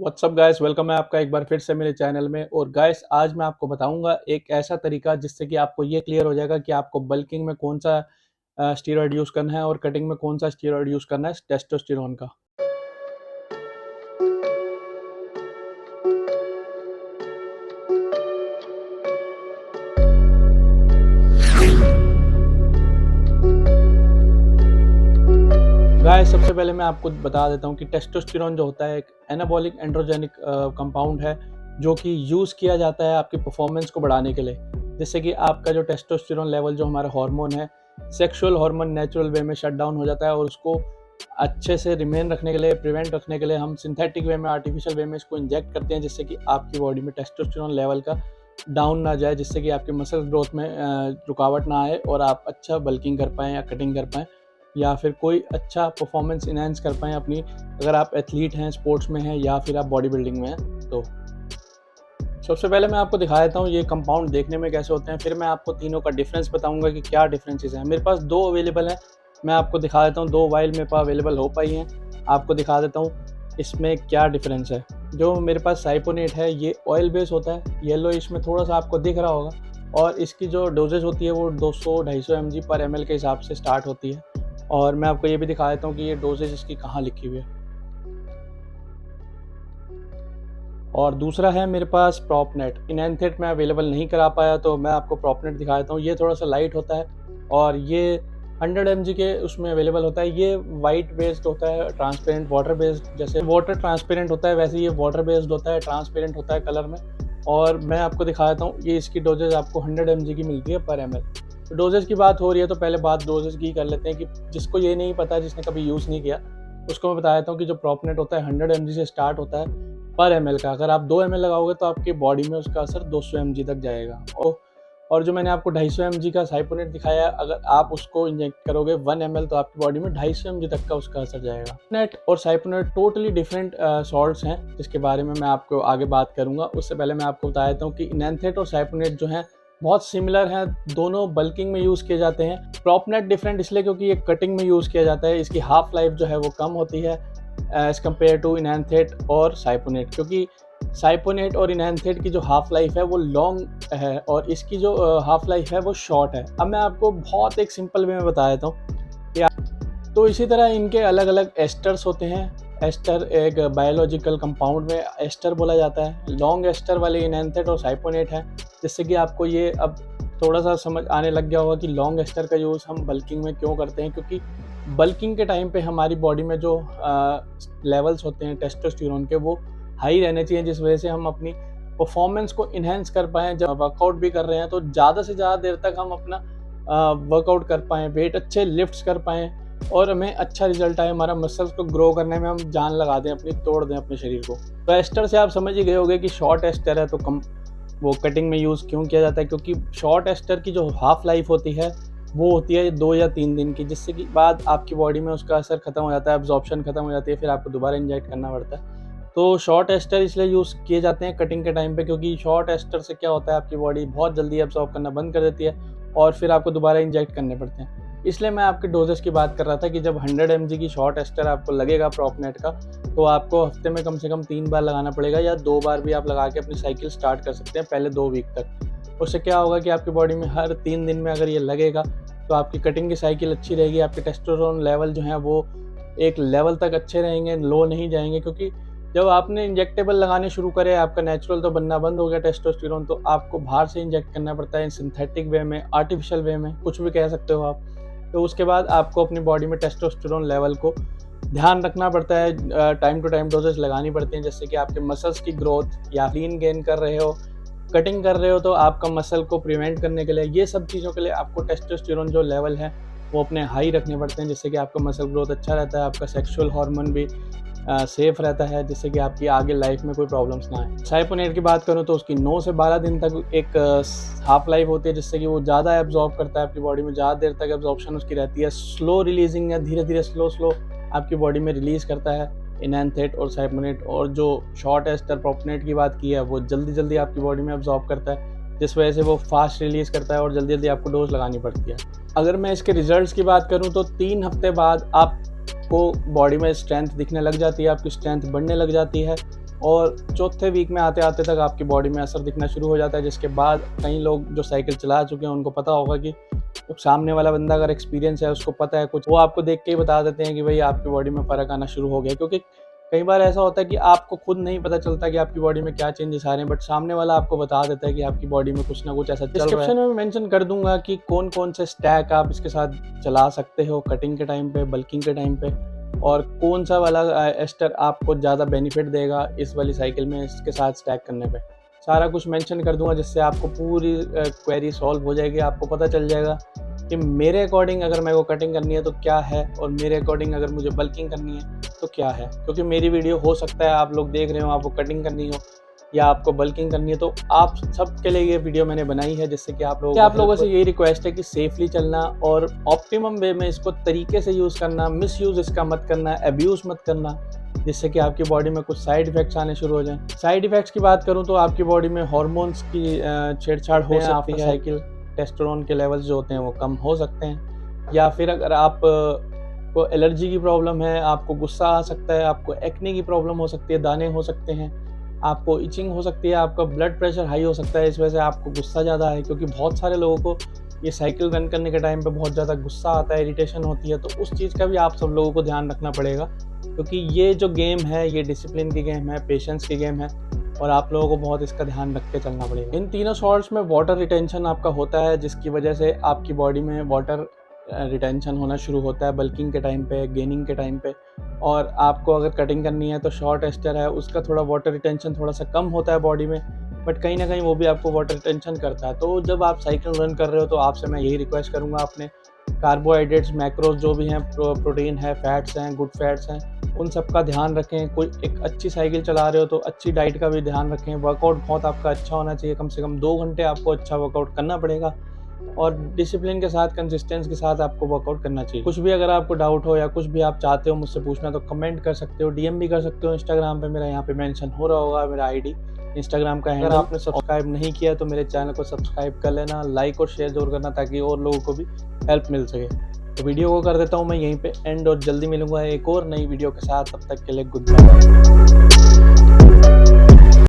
WhatsApp guys, welcome है आपका एक बार फिर से मेरे चैनल में। और गाइस, आज मैं आपको बताऊंगा एक ऐसा तरीका जिससे कि आपको ये क्लियर हो जाएगा कि आपको बल्किंग में कौन सा स्टीरॉयड यूज़ करना है और कटिंग में कौन सा स्टीरॉयड यूज़ करना है टेस्टोस्टेरोन का। गाइस, सबसे पहले मैं आपको बता देता हूँ कि टेस्टोस्टेरोन जो होता है एक एनाबॉलिक एंड्रोजेनिक कंपाउंड है, जो कि यूज़ किया जाता है आपकी परफॉर्मेंस को बढ़ाने के लिए, जिससे कि आपका जो टेस्टोस्टेरोन लेवल जो हमारा हार्मोन है, सेक्सुअल हार्मोन नेचुरल वे में शट डाउन हो जाता है। और उसको अच्छे से रिमेन रखने के लिए, प्रिवेंट रखने के लिए हम सिंथेटिक वे में, आर्टिफिशियल वे में इसको इंजेक्ट करते हैं, जिससे कि आपकी बॉडी में टेस्टोस्टेरोन लेवल का डाउन ना जाए, जिससे कि आपके मसल ग्रोथ में रुकावट ना आए और आप अच्छा बल्किंग कर पाएँ या कटिंग कर पाएँ, या फिर कोई अच्छा परफॉर्मेंस इनहेंस कर पाएँ अपनी, अगर आप एथलीट हैं, स्पोर्ट्स में हैं या फिर आप बॉडी बिल्डिंग में हैं तो। सबसे पहले मैं आपको दिखा देता हूँ ये कंपाउंड देखने में कैसे होते हैं, फिर मैं आपको तीनों का डिफरेंस बताऊंगा कि क्या डिफरेंसेस हैं। मेरे पास दो अवेलेबल हैं, मैं आपको दिखा देता हूँ। दो वाइल मेरे पास अवेलेबल हो पाई हैं, आपको दिखा देता हूँ इसमें क्या डिफरेंस है। जो मेरे पास साइपोनेट है ये ऑयल बेस होता है, येलो इसमें थोड़ा सा आपको दिख रहा होगा, और इसकी जो डोजेज होती है वो 200-250 mg पर ml के हिसाब से स्टार्ट होती है। और मैं आपको ये भी दिखा देता हूँ कि ये डोजेज इसकी कहाँ लिखी हुई है। और दूसरा है मेरे पास प्रॉपनेट। इनएंथेट मैं अवेलेबल नहीं करा पाया, तो मैं आपको प्रॉपनेट दिखा देता हूँ। ये थोड़ा सा लाइट होता है और ये 100 mg के उसमें अवेलेबल होता है। ये वाइट बेस्ड होता है, ट्रांसपेरेंट वाटर बेस्ड, जैसे वाटर ट्रांसपेरेंट होता है वैसे ये वाटर बेस्ड होता है, ट्रांसपेरेंट होता है कलर में। और मैं आपको दिखा देता हूँ, ये इसकी डोजेज आपको 100 mg की मिलती है पर ml। तो डोजेज की बात हो रही है तो पहले बात डोजेज की कर लेते हैं, कि जिसको ये नहीं पता, जिसने कभी यूज़ नहीं किया, उसको मैं बता देता हूँ कि जो प्रॉपनेट होता है 100 mg से स्टार्ट होता है पर एम का। अगर आप 2 ml लगाओगे तो आपकी बॉडी में उसका असर 200 mg तक जाएगा। और जो मैंने आपको 250 mg का साइपोनेट दिखाया, अगर आप उसको इंजेक्ट करोगे 1 ml तो आपकी बॉडी में 250 mg तक का उसका असर जाएगा। नेट और साइपोनेट टोटली डिफरेंट सॉल्ट्स हैं, जिसके बारे में मैं आपको आगे बात करूंगा। उससे पहले मैं आपको बता देता हूँ कि इनएंथेट और साइपोनेट जो हैं बहुत सिमिलर हैं, दोनों बल्किंग में यूज़ किए जाते हैं। प्रॉपनेट डिफरेंट इसलिए क्योंकि ये कटिंग में यूज़ किया जाता है, इसकी हाफ लाइफ जो है वो कम होती है एज कम्पेयर टू इनएंथेट और साइपोनेट, क्योंकि साइपोनेट और इनएंथेट की जो हाफ लाइफ है वो लॉन्ग है और इसकी जो हाफ लाइफ है वो शॉर्ट है। अब मैं आपको बहुत एक सिंपल वे में बता देता हूँ। तो इसी तरह इनके अलग अलग एस्टर्स होते हैं। एस्टर एक बायोलॉजिकल कंपाउंड में एस्टर बोला जाता है। लॉन्ग एस्टर वाले इनएंथेट और साइपोनेट है, जिससे कि आपको ये अब थोड़ा सा समझ आने लग गया होगा कि लॉन्ग एस्टर का यूज़ हम बल्किंग में क्यों करते हैं। क्योंकि बल्किंग के टाइम पे हमारी बॉडी में जो लेवल्स होते हैं टेस्टोस्टेरोन के, वो हाई रहने चाहिए, जिस वजह से हम अपनी परफॉर्मेंस को इन्हेंस कर पाएँ। जब वर्कआउट भी कर रहे हैं तो ज़्यादा से ज़्यादा देर तक हम अपना वर्कआउट कर पाएँ, वेट अच्छे लिफ्ट्स कर पाएँ और हमें अच्छा रिजल्ट आए, हमारा मसल्स को ग्रो करने में हम जान लगा दें अपनी, तोड़ दें अपने शरीर को। तो एस्टर से आप समझ ही गए होंगे कि शॉर्ट एस्टर है तो कम वो कटिंग में यूज़ क्यों किया जाता है। क्योंकि शॉर्ट एस्टर की जो हाफ लाइफ होती है वो होती है 2 या 3 दिन की, जिससे कि बाद आपकी बॉडी में उसका असर खत्म हो जाता है, एब्जॉर्प्शन खत्म हो जाती है, फिर आपको दोबारा इंजेक्ट करना पड़ता है। तो शॉर्ट एस्टर इसलिए यूज़ किए जाते हैं कटिंग के टाइम पे, क्योंकि शॉर्ट एस्टर से क्या होता है, आपकी बॉडी बहुत जल्दी एब्जॉर्ब करना बंद कर देती है और फिर आपको दोबारा इंजेक्ट करने पड़ते हैं। इसलिए मैं आपके डोजेस की बात कर रहा था कि जब 100 mg की शॉर्ट एस्टर आपको लगेगा प्रॉपनेट का, तो आपको हफ्ते में कम से कम 3 बार लगाना पड़ेगा, या 2 बार भी आप लगा के अपनी साइकिल स्टार्ट कर सकते हैं पहले 2 वीक तक। उससे क्या होगा कि आपकी बॉडी में हर 3 दिन में अगर ये लगेगा तो आपकी कटिंग की साइकिल अच्छी रहेगी, आपके टेस्टोस्टेरोन लेवल जो है वो एक लेवल तक अच्छे रहेंगे, लो नहीं जाएंगे। क्योंकि जब आपने इंजेक्टेबल लगाने शुरू करे, आपका नेचुरल तो बनना बंद हो गया टेस्टोस्टेरोन, तो आपको बाहर से इंजेक्ट करना पड़ता है, सिंथेटिक वे में, आर्टिफिशियल वे में, कुछ भी कह सकते हो आप। तो उसके बाद आपको अपनी बॉडी में टेस्टोस्टेरोन लेवल को ध्यान रखना पड़ता है, टाइम टू टाइम डोजेस लगानी पड़ती हैं, जैसे कि आपके मसल्स की ग्रोथ, या लीन गेन कर रहे हो, कटिंग कर रहे हो, तो आपका मसल को प्रिवेंट करने के लिए, ये सब चीज़ों के लिए आपको टेस्टोस्टेरोन जो लेवल है वो अपने हाई रखने पड़ते हैं, जिससे कि आपका मसल ग्रोथ अच्छा रहता है, आपका सेक्सुअल हार्मोन भी सेफ रहता है, जिससे कि आपकी आगे लाइफ में कोई प्रॉब्लम्स ना आए। साइपोनेट की बात करूँ तो उसकी 9 से 12 दिन तक एक हाफ लाइफ होती है, जिससे कि वो ज़्यादा एब्जॉर्ब करता है, आपकी बॉडी में ज़्यादा देर तक एब्जॉर्प्शन उसकी रहती है। स्लो रिलीजिंग है, धीरे धीरे स्लो आपकी बॉडी में रिलीज़ करता है इनएंथेट और साइपोनेट। और जो शॉर्ट एस्टर प्रॉपनेट की बात की है, वो जल्दी जल्दी आपकी बॉडी में एब्जॉर्ब करता है, जिस वजह से वो फास्ट रिलीज़ करता है और जल्दी जल्दी आपको डोज लगानी पड़ती है। अगर मैं इसके रिजल्ट्स की बात करूँ तो 3 हफ्ते बाद आपको बॉडी में स्ट्रेंथ दिखने लग जाती है, आपकी स्ट्रेंथ बढ़ने लग जाती है और चौथे वीक में आते आते तक आपकी बॉडी में असर दिखना शुरू हो जाता है, जिसके बाद कई लोग जो साइकिल चला चुके हैं उनको पता होगा कि सामने वाला बंदा अगर एक्सपीरियंस है, उसको पता है कुछ, वो आपको देख के ही बता देते हैं कि भाई आपकी बॉडी में फ़र्क आना शुरू हो गया। क्योंकि कई बार ऐसा होता है कि आपको खुद नहीं पता चलता कि आपकी बॉडी में क्या चेंजेस आ रहे हैं, बट सामने वाला आपको बता देता है कि आपकी बॉडी में कुछ ना कुछ ऐसा चल रहा है। डिस्क्रिप्शन में मेंशन कर दूंगा कि कौन कौन से स्टैक आप इसके साथ चला सकते हो कटिंग के टाइम पे, बल्किंग के टाइम पे, और कौन सा वाला एस्टर आपको ज़्यादा बेनिफिट देगा इस वाली साइकिल में इसके साथ स्टैक करने पे। सारा कुछ मेंशन कर दूंगा, जिससे आपको पूरी क्वेरी सॉल्व हो जाएगी। आपको पता चल जाएगा कि मेरे अकॉर्डिंग अगर मेरे को कटिंग करनी है तो क्या है, और मेरे अकॉर्डिंग अगर मुझे बल्किंग करनी है तो क्या है। क्योंकि मेरी वीडियो हो सकता है आप लोग देख रहे हो, आपको कटिंग करनी हो या आपको बल्किंग करनी है, तो आप सबके लिए ये वीडियो मैंने बनाई है, जिससे कि आप लोगों से यही रिक्वेस्ट है कि सेफली चलना और ऑप्टिमम वे में इसको तरीके से यूज़ करना, मिसयूज़ इसका मत करना, अब्यूज़ मत करना, जिससे कि आपकी बॉडी में कुछ साइड इफेक्ट्स आने शुरू हो जाएं। साइड इफेक्ट्स की बात करूं तो आपकी बॉडी में हार्मोन्स की छेड़छाड़ हो सकती है। साइकिल टेस्टोस्टेरोन के लेवल्स जो होते हैं वो कम हो सकते हैं, या फिर अगर आप को एलर्जी की प्रॉब्लम है, आपको गुस्सा आ सकता है, आपको एक्ने की प्रॉब्लम हो सकती है, दाने हो सकते हैं, आपको इचिंग हो सकती है, आपका ब्लड प्रेशर हाई हो सकता है, इस वजह से आपको गुस्सा ज़्यादा है। क्योंकि बहुत सारे लोगों को ये साइकिल रन करने के टाइम पे बहुत ज़्यादा गुस्सा आता है, इरिटेशन होती है, तो उस चीज़ का भी आप सब लोगों को ध्यान रखना पड़ेगा। क्योंकि ये जो गेम है ये डिसिप्लिन की गेम है, पेशेंस की गेम है, और आप लोगों को बहुत इसका ध्यान रख के चलना पड़ेगा। इन तीनों शॉट्स में वाटर रिटेंशन आपका होता है, जिसकी वजह से आपकी बॉडी में वाटर रिटेंशन होना शुरू होता है बल्किंग के टाइम पे, गेनिंग के टाइम पे। और आपको अगर कटिंग करनी है तो शॉर्ट एस्टर है, उसका थोड़ा वाटर रिटेंशन थोड़ा सा कम होता है बॉडी में, बट कहीं ना कहीं वो भी आपको वाटर रिटेंशन करता है। तो जब आप साइकिल रन कर रहे हो तो आपसे मैं यही रिक्वेस्ट करूँगा, अपने कार्बोहाइड्रेट्स, मैक्रोज जो भी हैं, प्रोटीन है, फैट्स हैं, गुड फैट्स हैं, उन सब का ध्यान रखें। कोई एक अच्छी साइकिल चला रहे हो तो अच्छी डाइट का भी ध्यान रखें। वर्कआउट बहुत आपका अच्छा होना चाहिए, कम से कम 2 घंटे आपको अच्छा वर्कआउट करना पड़ेगा, और डिसिप्लिन के साथ, कंसिस्टेंस के साथ आपको वर्कआउट करना चाहिए। कुछ भी अगर आपको डाउट हो या कुछ भी आप चाहते हो मुझसे पूछना तो कमेंट कर सकते हो, डीएम भी कर सकते हो। इंस्टाग्राम पे मेरा यहाँ पे मेंशन हो रहा होगा मेरा आईडी, इंस्टाग्राम का हैंडल। अगर आपने सब्सक्राइब नहीं किया तो मेरे चैनल को सब्सक्राइब कर लेना, लाइक और शेयर जरूर करना, ताकि और लोगों को भी हेल्प मिल सके। तो वीडियो को कर देता हूँ मैं यहीं पे एंड, और जल्दी मिलूंगा एक और नई वीडियो के साथ। तब तक के लिए गुड बाय।